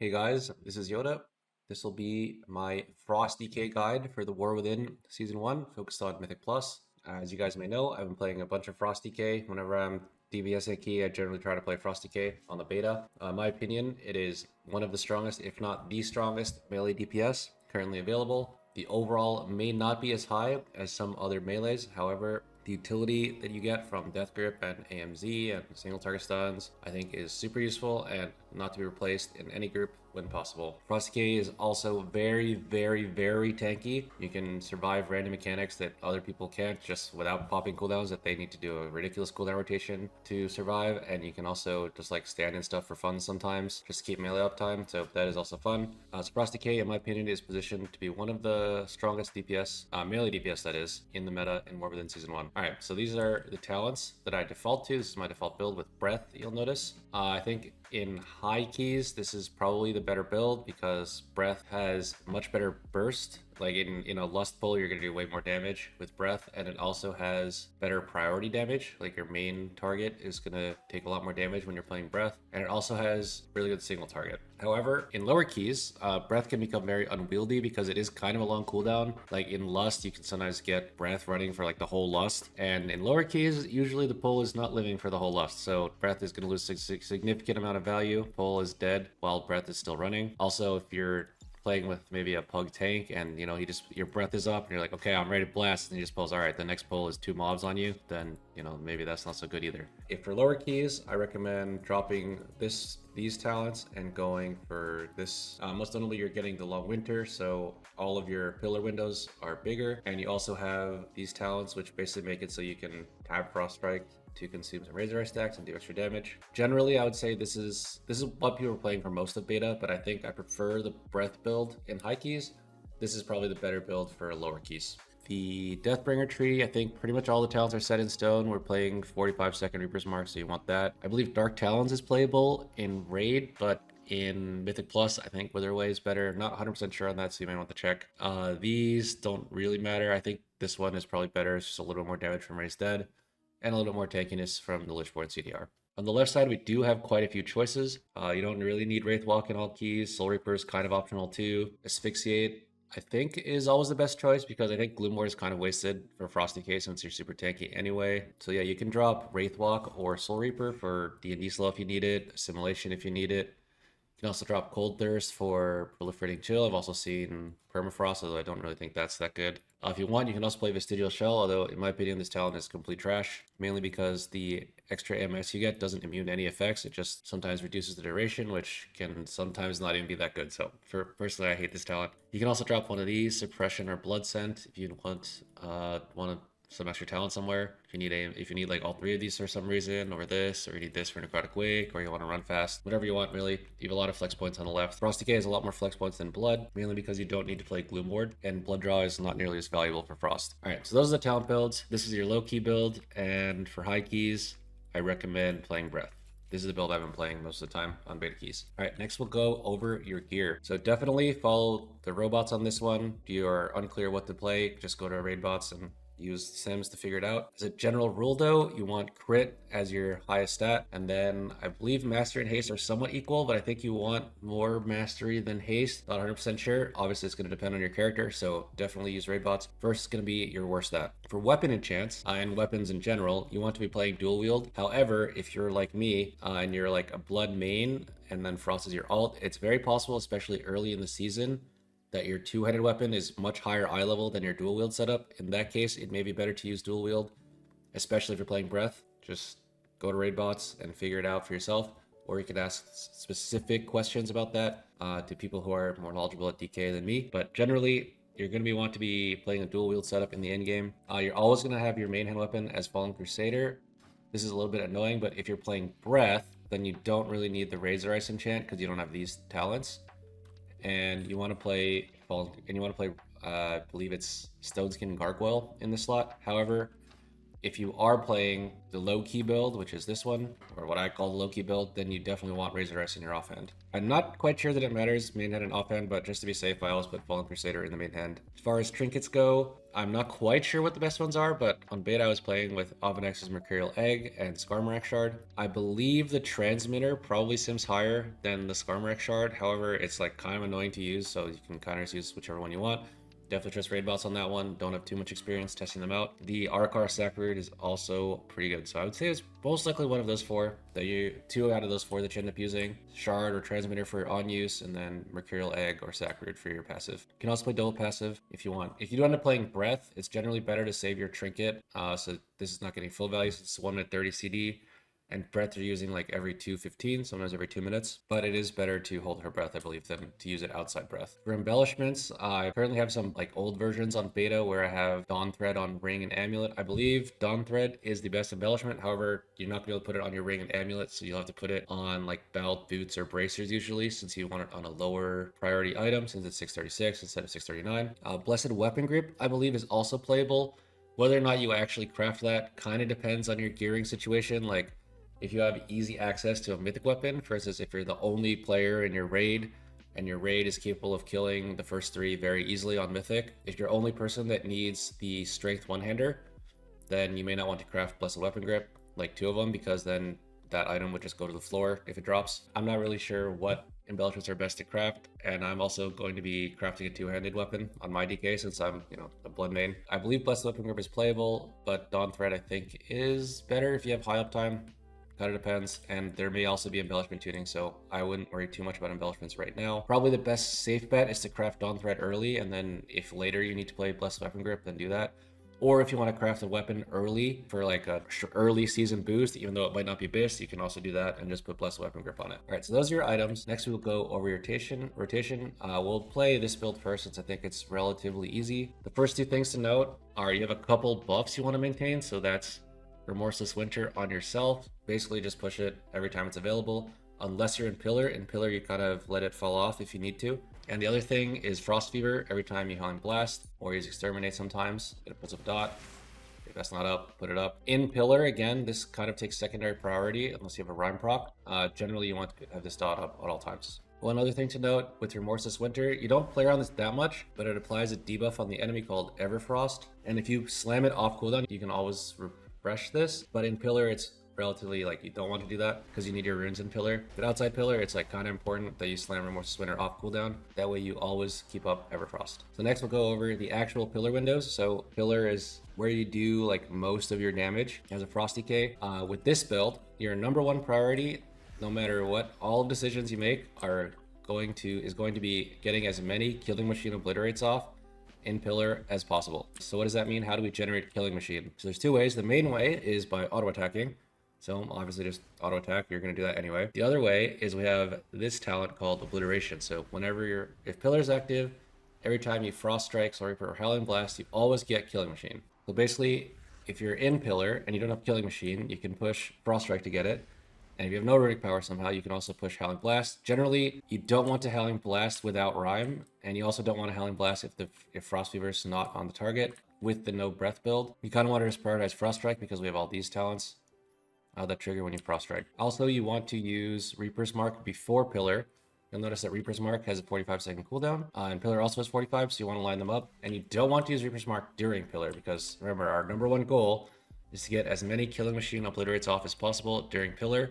Hey guys, this is Yoda. This will be my Frost DK guide for the War Within Season 1, focused on Mythic Plus. As you guys may know, I've been playing a bunch of Frost DK. Whenever I'm DBS key, I generally try to play Frost DK on the beta. In my opinion, it is one of the strongest, if not the strongest, melee DPS currently available. The overall may not be as high as some other melees, however, the utility that you get from Death Grip and AMZ and single target stuns, I think is super useful and not to be replaced in any group when possible. Frost DK is also very, very tanky. You can survive random mechanics that other people can't just without popping cooldowns that they need to do a ridiculous cooldown rotation to survive. And you can also just like stand in stuff for fun sometimes, just keep melee uptime. So that is also fun. So Frost DK, in my opinion, is positioned to be one of the strongest DPS, melee DPS that is, in the meta in War Within Season 1. All right, so these are the talents that I default to. This is my default build with Breath, you'll notice. I think in high keys, this is probably the better build because Breath has much better burst. Like in a Lust pull, you're going to do way more damage with Breath, and it also has better priority damage. Like your main target is going to take a lot more damage when you're playing Breath, and it also has really good single target. However, in lower keys, Breath can become very unwieldy because it is kind of a long cooldown. Like in Lust, you can sometimes get Breath running for like the whole Lust, and in lower keys, usually the pull is not living for the whole Lust, so Breath is going to lose a significant amount of value. Pull is dead while Breath is still running. Also, if you're playing with maybe a pug tank and your breath is up and you're like, okay, I'm ready to blast, and he just pulls, all right, the next pull is 2 mobs on you, then maybe that's not so good either. If for lower keys, I recommend dropping these talents and going for this. Most notably, you're getting the long winter, so all of your pillar windows are bigger, and you also have these talents which basically make it so you can tab frost strike to consume some Razor stacks and do extra damage. Generally, I would say this is what people are playing for most of beta, but I think I prefer the Breath build in high keys. This is probably the better build for lower keys. The Deathbringer tree, I think pretty much all the talents are set in stone. We're playing 45-second Reaper's Mark, so you want that. I believe Dark Talons is playable in Raid, but in Mythic Plus, I think Witherway is better. Not 100% sure on that, so you might want to check. These don't really matter. I think this one is probably better. It's just a little more damage from Raised Dead and a little bit more tankiness from the Lichborn CDR. On the left side, we do have quite a few choices. You don't really need Wraithwalk in all keys. Soul Reaper is kind of optional too. Asphyxiate, I think, is always the best choice because I think Gloomward is kind of wasted for Frost DK since you're super tanky anyway. So yeah, you can drop Wraithwalk or Soul Reaper for D&D slow if you need it, Assimilation if you need it. You can also drop Cold Thirst for Proliferating Chill. I've also seen Permafrost, although I don't really think that's that good. If you want, you can also play Vestigial Shell, although in my opinion, this talent is complete trash, mainly because the extra MS you get doesn't immune any effects. It just sometimes reduces the duration, which can sometimes not even be that good. So personally, I hate this talent. You can also drop one of these, Suppression or Blood Scent, if you want some extra talent somewhere. If you need like all 3 of these for some reason, or this, or you need this for Necrotic Wake, or you want to run fast, whatever you want really. You have a lot of flex points on the left. Frost Decay has a lot more flex points than Blood, mainly because you don't need to play Gloomward, and Blood Draw is not nearly as valuable for Frost. Alright, so those are the talent builds. This is your low key build, and for high keys, I recommend playing Breath. This is the build I've been playing most of the time on beta keys. All right, next we'll go over your gear. So definitely follow the robots on this one. If you are unclear what to play, just go to raid bots and use Sims to figure it out. As a general rule though, you want crit as your highest stat, and then I believe mastery and haste are somewhat equal, but I think you want more mastery than haste. Not 100% sure. Obviously it's going to depend on your character, so definitely use raid bots. First is going to be your worst stat. For weapon enchants and weapons in general, you want to be playing dual wield. However, if you're like me and you're like a blood main and then Frost is your alt, it's very possible, especially early in the season, that your two-handed weapon is much higher eye level than your dual wield setup. In that case, it may be better to use dual wield, especially if you're playing Breath. Just go to raid bots and figure it out for yourself, or you can ask specific questions about that to people who are more knowledgeable at DK than me. But generally, you're going to want to be playing a dual wield setup in the end game. You're always going to have your main hand weapon as Fallen Crusader. This is a little bit annoying, but if you're playing Breath, then you don't really need the Razor Ice enchant because you don't have these talents. And you want to play I believe it's Stoneskin Gargoyle in this slot. However, If you are playing the low-key build, which is this one, or what I call the low-key build, then you definitely want Razor Crest in your offhand. I'm not quite sure that it matters main hand and offhand, but just to be safe, I always put Fallen Crusader in the main hand. As far as trinkets go, I'm not quite sure what the best ones are, but on beta I was playing with Ovenex's Mercurial Egg and Skarmorack Shard. I believe the Transmitter probably sims higher than the Skarmorack Shard. However, it's like kind of annoying to use, so you can kind of use whichever one you want. Definitely trust raid bots on that one. Don't have too much experience testing them out. The Arcar Sackroot is also pretty good. So I would say it's most likely one of those four. Two out of those four that you end up using. Shard or Transmitter for on use, and then Mercurial Egg or Sackroot for your passive. You can also play double passive if you want. If you do end up playing Breath, it's generally better to save your trinket. So this is not getting full value, so it's 1 minute 30 CD. And breath you're using like every 2:15, sometimes every 2 minutes. But it is better to hold her breath, I believe, than to use it outside breath. For embellishments, I currently have some like old versions on beta where I have Dawn Thread on ring and amulet. I believe Dawn Thread is the best embellishment. However, you're not gonna be able to put it on your ring and amulet, so you'll have to put it on like belt, boots, or bracers usually, since you want it on a lower priority item, since it's 636 instead of 639. Blessed Weapon Grip, I believe, is also playable. Whether or not you actually craft that kind of depends on your gearing situation. Like, if you have easy access to a mythic weapon, for instance, if you're the only player in your raid and your raid is capable of killing the first 3 very easily on mythic, if you're only person that needs the strength one-hander, then you may not want to craft Blessed Weapon Grip, like 2 of them, because then that item would just go to the floor if it drops. I'm not really sure what embellishments are best to craft, and I'm also going to be crafting a 2-handed weapon on my DK since I'm, a blood main. I believe Blessed Weapon Grip is playable, but Dawn Thread I think is better if you have high uptime. Kind of depends, and there may also be embellishment tuning, so I wouldn't worry too much about embellishments right now. Probably the best safe bet is to craft Dawn Thread early, and then if later you need to play Blessed Weapon Grip, then do that. Or if you want to craft a weapon early for like a early season boost, even though it might not be BIS, you can also do that and just put Blessed Weapon Grip on it. All right, so those are your items. Next, we'll go over rotation. We'll play this build first since I think it's relatively easy. The first 2 things to note are you have a couple buffs you want to maintain, so that's Remorseless Winter on yourself. Basically just push it every time it's available, unless you're in Pillar. In Pillar, you kind of let it fall off if you need to. And the other thing is Frost Fever every time you Howling Blast, or use Exterminate sometimes. It puts up a dot. If that's not up, put it up. In Pillar, again, this kind of takes secondary priority unless you have a Rhyme proc. Generally, you want to have this dot up at all times. One other thing to note with Remorseless Winter, you don't play around this that much, but it applies a debuff on the enemy called Everfrost. And if you slam it off cooldown, you can always refresh this. But in Pillar, it's relatively like you don't want to do that because you need your runes in Pillar. But outside Pillar, it's like kind of important that you slam Remorseless Winter off cooldown. That way you always keep up Everfrost. So next we'll go over the actual Pillar windows. So Pillar is where you do like most of your damage as a Frost DK. With this build, your number 1 priority, no matter what, all decisions you make is going to be getting as many Killing Machine obliterates off in Pillar as possible. So what does that mean? How do we generate Killing Machine? So there's 2 ways. The main way is by auto attacking. So obviously just auto attack, you're going to do that anyway. The other way is we have this talent called Obliteration. So if Pillar is active, every time you Frost Strike, or Howling Blast, you always get Killing Machine. So basically, if you're in Pillar and you don't have Killing Machine, you can push Frost Strike to get it. And if you have no Runic Power somehow, you can also push Howling Blast. Generally, you don't want to Howling Blast without Rhyme, and you also don't want to Howling Blast if Frost Fever is not on the target with the no breath build. You kind of want to just prioritize Frost Strike because we have all these talents that trigger when you Frost Strike. Also, you want to use Reaper's Mark before Pillar. You'll notice that Reaper's Mark has a 45-second cooldown, and Pillar also has 45, so you want to line them up. And you don't want to use Reaper's Mark during Pillar because remember, our number 1 goal is to get as many Killing Machine obliterates off as possible during Pillar.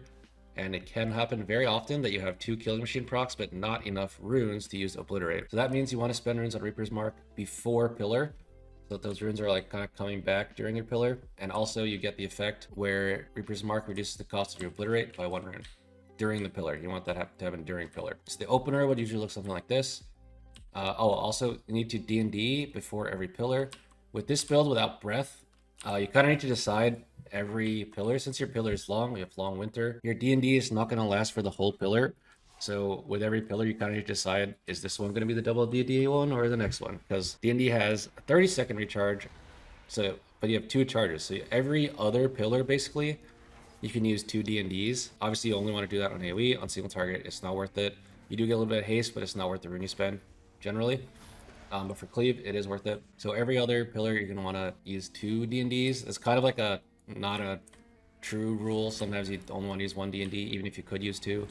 And it can happen very often that you have 2 Killing Machine procs, but not enough runes to use Obliterate. So that means you want to spend runes on Reaper's Mark before Pillar, so that those runes are like kind of coming back during your Pillar. And also you get the effect where Reaper's Mark reduces the cost of your Obliterate by 1 rune during the Pillar. You want that to happen during Pillar. So the opener would usually look something like this. Also you need to D&D before every Pillar. With this build without breath, you kind of need to decide every Pillar. Since your Pillar is long, we have Long Winter, your D&D is not going to last for the whole Pillar. So with every Pillar, you kind of need to decide, is this one going to be the double D&D one or the next one? Because D&D has a 30-second recharge, but you have 2 charges. So every other Pillar, basically, you can use 2 D&Ds. Obviously, you only want to do that on AoE. On single target, it's not worth it. You do get a little bit of haste, but it's not worth the rune you spend, generally. But for cleave, it is worth it. So every other pillar, you're gonna want to use 2 D&Ds. It's kind of like a not a true rule. Sometimes you only want to use 1 D&D, even if you could use 2,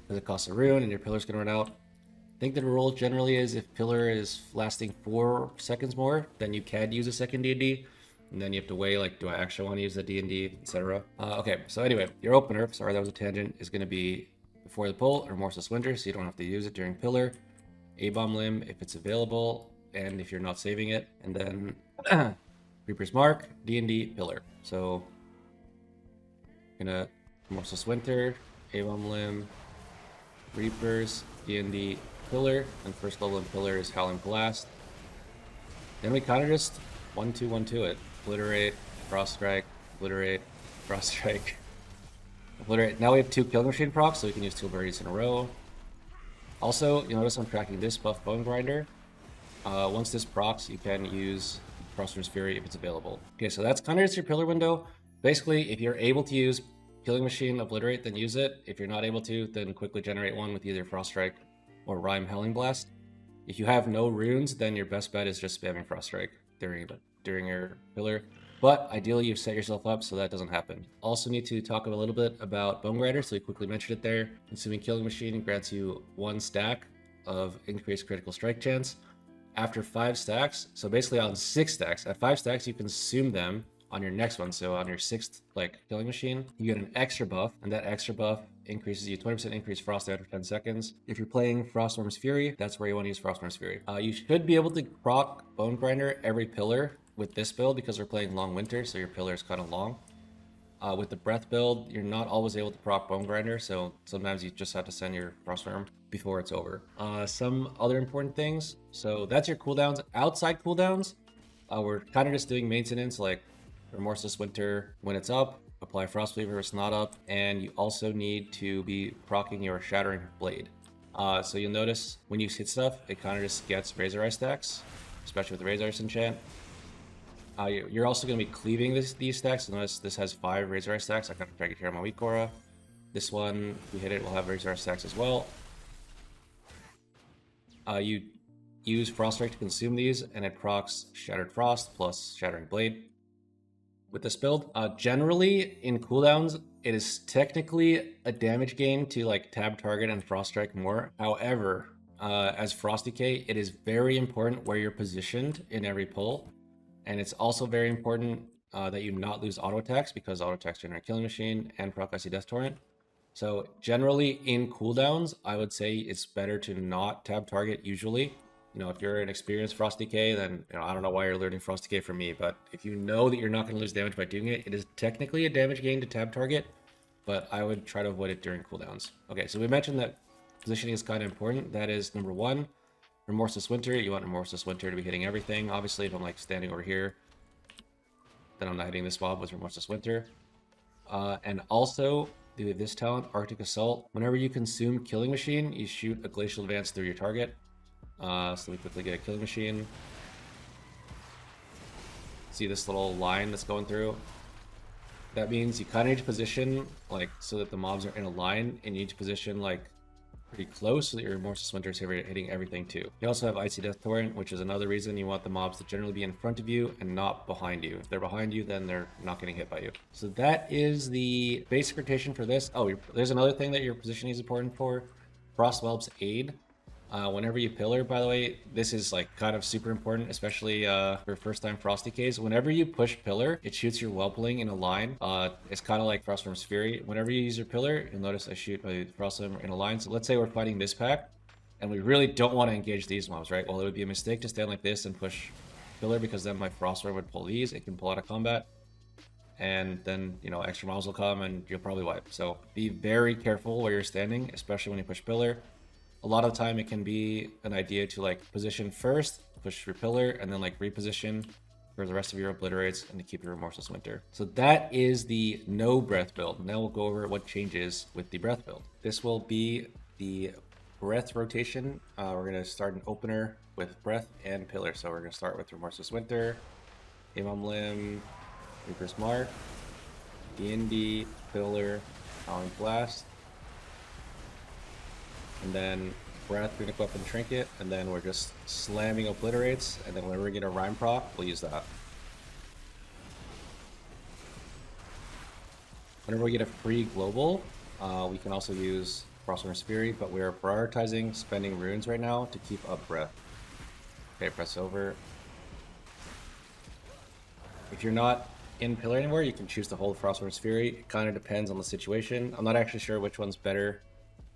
because it costs a rune and your pillar's gonna run out. I think the rule generally is if pillar is lasting 4 seconds more, then you can use a second D&D. And then you have to weigh, like, do I actually want to use the D&D, etc. Okay, so anyway, your opener, sorry that was a tangent, is going to be before the pull, Remorseless Winter, so you don't have to use it during pillar. A-Bomb Limb if it's available, and if you're not saving it. And then Reaper's Mark, D&D, pillar. So, gonna Remorseless Winter, A-Bomb Limb, Reapers, D&D, pillar, and first level in pillar is Howling Blast. Then we kind of just 1-2-1-2 it. Obliterate, Frost Strike, Obliterate, Frost Strike, Obliterate. Now we have 2 Killing Machine procs, so we can use 2 abilities in a row. Also, you'll notice I'm tracking this buff Bone Grinder. Once this procs, you can use Frostwyrm's Fury if it's available. Okay, so that's kind of just your pillar window. Basically, if you're able to use Killing Machine, Obliterate, then use it. If you're not able to, then quickly generate one with either Frost Strike or Rime Howling Blast. If you have no runes, then your best bet is just spamming Frost Strike during your pillar. But ideally, you've set yourself up so that doesn't happen. Also need to talk a little bit about Bone Grinder, so we quickly mentioned it there. Consuming Killing Machine grants you 1 stack of increased critical strike chance. After 5 stacks, so basically on 6 stacks, at 5 stacks, you consume them on your next one. So on your 6th Killing Machine, you get an extra buff, and that extra buff increases you 20% increase frost after 10 seconds. If you're playing Frostwyrm's Fury, that's where you want to use Frostwyrm's Fury. You should be able to proc Bone Grinder every pillar with this build because we're playing Long Winter, so your pillar is kind of long. With the Breath build, you're not always able to proc Bone Grinder, so sometimes you just have to send your Frostwyrm before it's over. Some other important things. So that's your cooldowns. Outside cooldowns, we're kind of just doing maintenance, like Remorseless Winter when it's up, apply Frost Weaver if it's not up, and you also need to be proccing your Shattering Blade. So you'll notice when you hit stuff, it kind of just gets Razor Ice stacks, especially with the Razor Ice enchant. You're also going to be cleaving these stacks. Notice this has 5 Razor Ice stacks. I got to drag it here on my weak aura. This one, if we hit it, will have Razor Ice stacks as well. You use Frost Strike to consume these, and it procs Shattered Frost plus Shattering Blade. With this build, generally in cooldowns, it is technically a damage gain to tab target and Frost Strike more. However, as Frost Decay, it is very important where you're positioned in every pull. And it's also very important that you not lose auto attacks because auto attacks generate Killing Machine and proc Icy Death Torrent. So generally in cooldowns, I would say it's better to not tab target usually. If you're an experienced Frost Decay, then I don't know why you're learning Frost Decay from me, but if you know that you're not going to lose damage by doing it, it is technically a damage gain to tab target, but I would try to avoid it during cooldowns. Okay, so we mentioned that positioning is kind of important. That is number 1. Remorseless Winter, you want Remorseless Winter to be hitting everything. Obviously, if I'm standing over here, then I'm not hitting this mob with Remorseless Winter. And also, we have this talent, Arctic Assault. Whenever you consume Killing Machine, you shoot a Glacial Advance through your target. So we quickly get a Killing Machine. See this little line that's going through? That means you kind of need to position, so that the mobs are in a line, and you need to position, pretty close so that your Remorseless Winter is hitting everything too. You also have Icy Death Torrent, which is another reason you want the mobs to generally be in front of you and not behind you. If they're behind you, then they're not getting hit by you. So that is the basic rotation for this. Oh, there's another thing that your positioning is important for. Frostwhelp's Aid. Whenever you pillar, by the way, this is kind of super important, especially for first-time Frost Decays. Whenever you push pillar, it shoots your Whelpling in a line. It's kind of like Frostwyrm's Fury. Whenever you use your pillar, you'll notice I shoot my Frostwyrm in a line. So let's say we're fighting this pack, and we really don't want to engage these mobs, right? Well, it would be a mistake to stand like this and push pillar, because then my Frostwyrm would pull these. It can pull out of combat, and then extra mobs will come, and you'll probably wipe. So be very careful where you're standing, especially when you push pillar. A lot of the time it can be an idea to position first, push your pillar, and then reposition for the rest of your obliterates and to keep your Remorseless Winter. So that is the no breath build. Now we'll go over what changes with the breath build. This will be the breath rotation. We're going to start an opener with breath and pillar. So we're going to start with Remorseless Winter, A-Bomb Limb, Reaper's Mark, D&D, pillar, Howling Blast. And then Breath, Runic Weapon, Trinket, and then we're just slamming Obliterates, and then whenever we get a Rhyme proc, we'll use that. Whenever we get a free global, we can also use Frostborn Fury, but we are prioritizing spending runes right now to keep up Breath. Okay, press over. If you're not in Pillar anymore, you can choose to hold Frostborn Fury. It kind of depends on the situation. I'm not actually sure which one's better.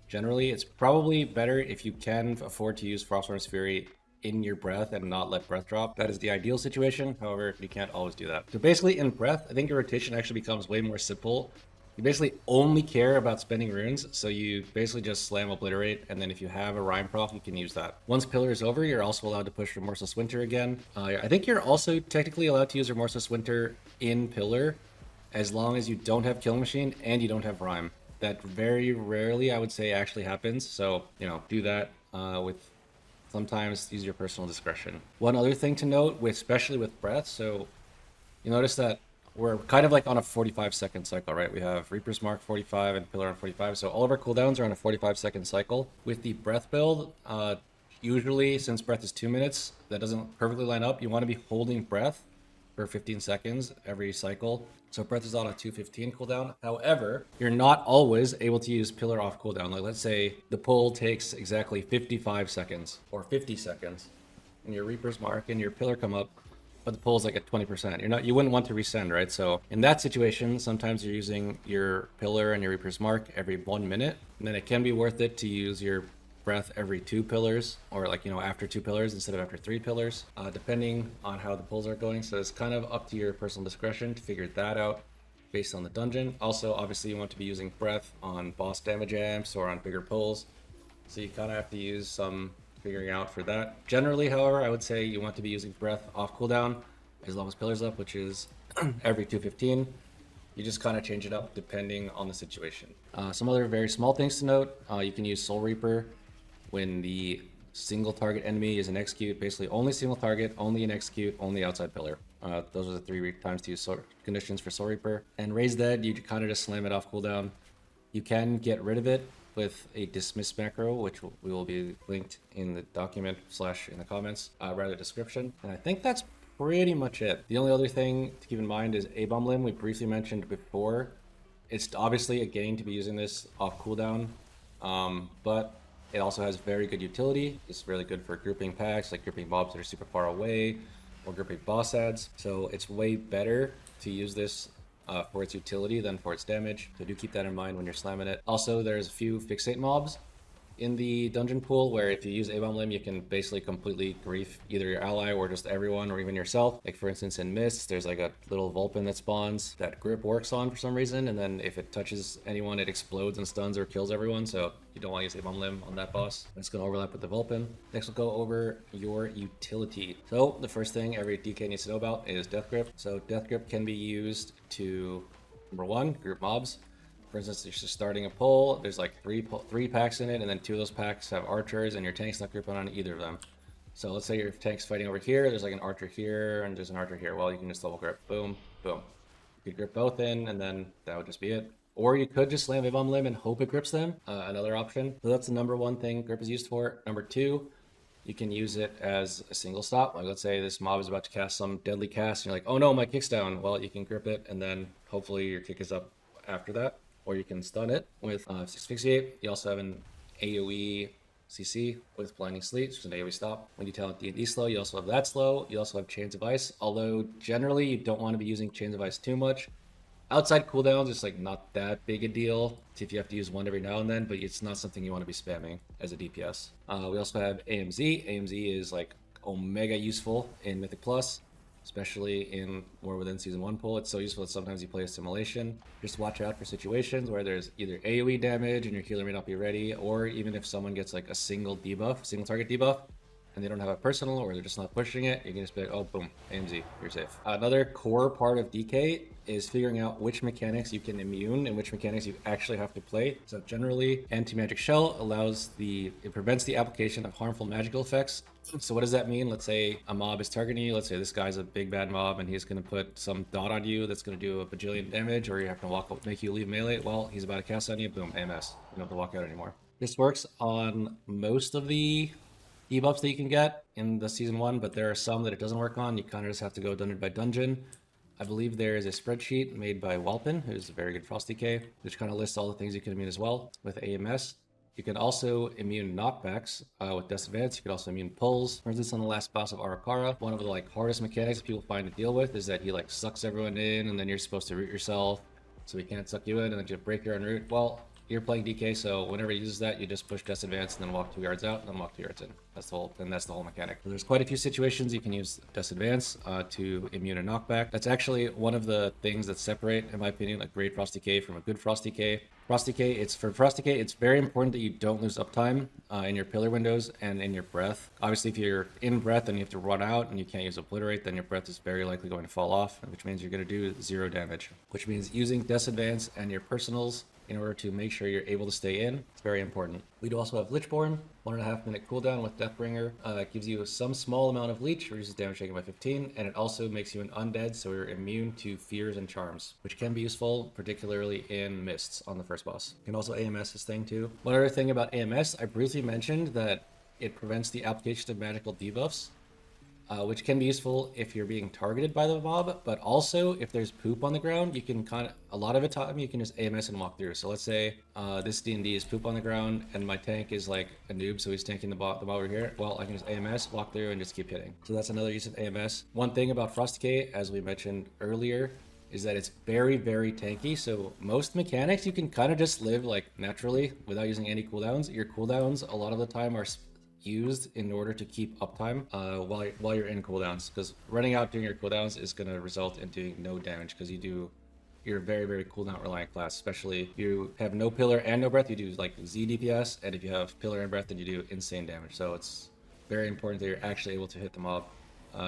Generally, it's probably better if you can afford to use Frostborn Fury in your breath and not let breath drop. That is the ideal situation. However, you can't always do that. So basically in breath, I think your rotation actually becomes way more simple. You basically only care about spending runes, so you basically just slam Obliterate, and then if you have a Rhyme proc, you can use that. Once Pillar is over, you're also allowed to push Remorseless Winter again. I think you're also technically allowed to use Remorseless Winter in Pillar, as long as you don't have Killing Machine and you don't have Rhyme. That very rarely, I would say, actually happens, so, you know, do that with sometimes use your personal discretion. One other thing to note, especially with breath, so you notice that we're kind of like on a 45-second cycle, right? We have Reaper's Mark 45 and Pillar on 45, so all of our cooldowns are on a 45-second cycle. With the breath build, usually since breath is 2 minutes, that doesn't perfectly line up. You want to be holding breath for 15 seconds every cycle. So breath is on a 215 cooldown. However, you're not always able to use Pillar off cooldown. Like let's say the pull takes exactly 55 seconds or 50 seconds, and your Reaper's Mark and your Pillar come up, but the pull's like at 20%. You wouldn't want to resend, right? So in that situation, sometimes you're using your Pillar and your Reaper's Mark every 1 minute, and then it can be worth it to use your breath every 2 pillars, or like, you know, after 2 pillars instead of after 3 pillars, depending on how the pulls are going. So it's kind of up to your personal discretion to figure that out based on the dungeon. Also, obviously you want to be using breath on boss damage amps or on bigger pulls, so you kind of have to use some figuring out for that. Generally, however, I would say you want to be using breath off cooldown as long as pillars up, which is every 215. You just kind of change it up depending on the situation. Some other very small things to note, you can use Soul Reaper when the single target enemy is an execute. Basically only single target, only an execute, only outside pillar. Those are the 3 times to use conditions for Soul Reaper. And Raise Dead, you kind of just slam it off cooldown. You can get rid of it with a dismiss macro, which we will be linked in the document / in the comments, rather description. And I think that's pretty much it. The only other thing to keep in mind is A-Bomb Limb. We briefly mentioned before. It's obviously a gain to be using this off cooldown, but it also has very good utility. It's really good for grouping packs, like grouping mobs that are super far away, or grouping boss ads. So it's way better to use this for its utility than for its damage. So do keep that in mind when you're slamming it. Also, there's a few fixate mobs in the dungeon pool where if you use A-Bomb Limb, you can basically completely grief either your ally or just everyone or even yourself. Like for instance in Mist, there's like a little Vulpin that spawns that grip works on for some reason, and then if it touches anyone, it explodes and stuns or kills everyone, so you don't want to use A-Bomb Limb on that boss. It's going to overlap with the Vulpin. Next we'll go over your utility. So the first thing every DK needs to know about is Death Grip. So Death Grip can be used to, number 1, group mobs. For instance, you're just starting a pull, there's like three packs in it, and then 2 of those packs have archers, and your tank's not gripping on either of them. So let's say your tank's fighting over here, there's like an archer here, and there's an archer here. Well, you can just double grip, boom, boom. You could grip both in, and then that would just be it. Or you could just slam A-Bomb Limb and hope it grips them, another option. So that's the number 1 thing grip is used for. Number 2, you can use it as a single stop. Like let's say this mob is about to cast some deadly cast, and you're like, oh no, my kick's down. Well, you can grip it, and then hopefully your kick is up after that. Or you can stun it with Asphyxiate. You also have an AoE CC with Blinding Sleep, which is an AoE stop. When you talent D&D slow, you also have that slow. You also have Chains of Ice, although generally you don't want to be using Chains of Ice too much. Outside cooldowns, it's like not that big a deal if you have to use one every now and then, but it's not something you want to be spamming as a DPS. We also have AMZ. AMZ is like omega useful in Mythic Plus, especially in War Within Season 1 pull. It's so useful that sometimes you play a simulation. Just watch out for situations where there's either AoE damage and your healer may not be ready, or even if someone gets like a single debuff, single target debuff, and they don't have a personal or they're just not pushing it, you can just be like, oh, boom, AMZ, you're safe. Another core part of DK is figuring out which mechanics you can immune and which mechanics you actually have to play. So generally, Anti-Magic Shell it prevents the application of harmful magical effects. So what does that mean? Let's say a mob is targeting you. Let's say this guy's a big bad mob and he's going to put some dot on you that's going to do a bajillion damage, or you have to make you leave melee. Well, he's about to cast on you, boom, AMS. You don't have to walk out anymore. This works on most of the debuffs that you can get in the season 1, but there are some that it doesn't work on. You kind of just have to go dungeon by dungeon. I believe there is a spreadsheet made by Walpin, who's a very good Frosty K, which kind of lists all the things you can immune as well with AMS. You can also immune knockbacks with Death Advance. You can also immune pulls. For instance, on the last boss of Arakara, one of the hardest mechanics people find to deal with is that he sucks everyone in, and then you're supposed to root yourself, so he can't suck you in, and then just break your own root. Well, you're playing DK, so whenever he uses that, you just push Death Advance and then walk 2 yards out, and then walk 2 yards in. That's the whole mechanic. So there's quite a few situations you can use Death Advance to immune a knockback. That's actually one of the things that separate, in my opinion, a great Frosty K from a good Frosty K. Frosty K, it's very important that you don't lose uptime in your pillar windows and in your breath. Obviously, if you're in breath and you have to run out and you can't use Obliterate, then your breath is very likely going to fall off, which means you're going to do 0 damage. Which means using Death Advance and your personals in order to make sure you're able to stay in. It's very important. We do also have Lichborn, 1.5 minute cooldown with Deathbringer. It gives you some small amount of leech, reduces damage taken by 15, and it also makes you an undead, so you're immune to fears and charms, which can be useful, particularly in mists on the first boss. You can also AMS this thing too. One other thing about AMS, I briefly mentioned that it prevents the application of magical debuffs, which can be useful if you're being targeted by the mob, but also if there's poop on the ground, you can a lot of the time you can just AMS and walk through. So let's say this D&D is poop on the ground and my tank is like a noob, so he's tanking the mob over here. Well, I can just AMS, walk through, and just keep hitting. So that's another use of AMS. One thing about Frosty K, as we mentioned earlier, is that it's very, very tanky. So most mechanics you can kind of just live naturally without using any cooldowns. Your cooldowns a lot of the time are used in order to keep uptime while you're in cooldowns, because running out during your cooldowns is going to result in doing no damage, because you're a very, very cooldown reliant class. Especially if you have no pillar and no breath, you do Z DPS, and if you have pillar and breath, then you do insane damage. So it's very important that you're actually able to hit the mob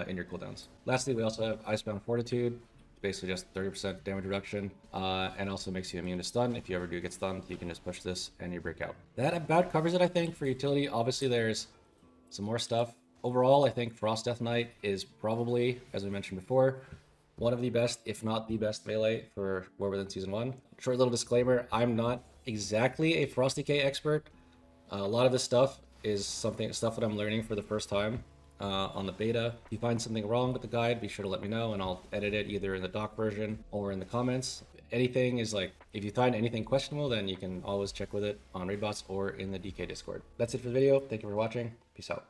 in your cooldowns. Lastly, we also have Icebound Fortitude. Basically just 30% damage reduction, and also makes you immune to stun. If you ever do get stunned, you can just push this and you break out. That about covers it, I think, for utility. Obviously, there's some more stuff. Overall, I think Frost Death Knight is probably, as we mentioned before, one of the best, if not the best melee for War Within Season 1. Short little disclaimer, I'm not exactly a Frosty K expert. A lot of this stuff is stuff that I'm learning for the first time. On the beta. If you find something wrong with the guide, be sure to let me know and I'll edit it either in the doc version or in the comments. Anything is if you find anything questionable, then you can always check with it on Raidbots or in the DK Discord. That's it for the video. Thank you for watching. Peace out.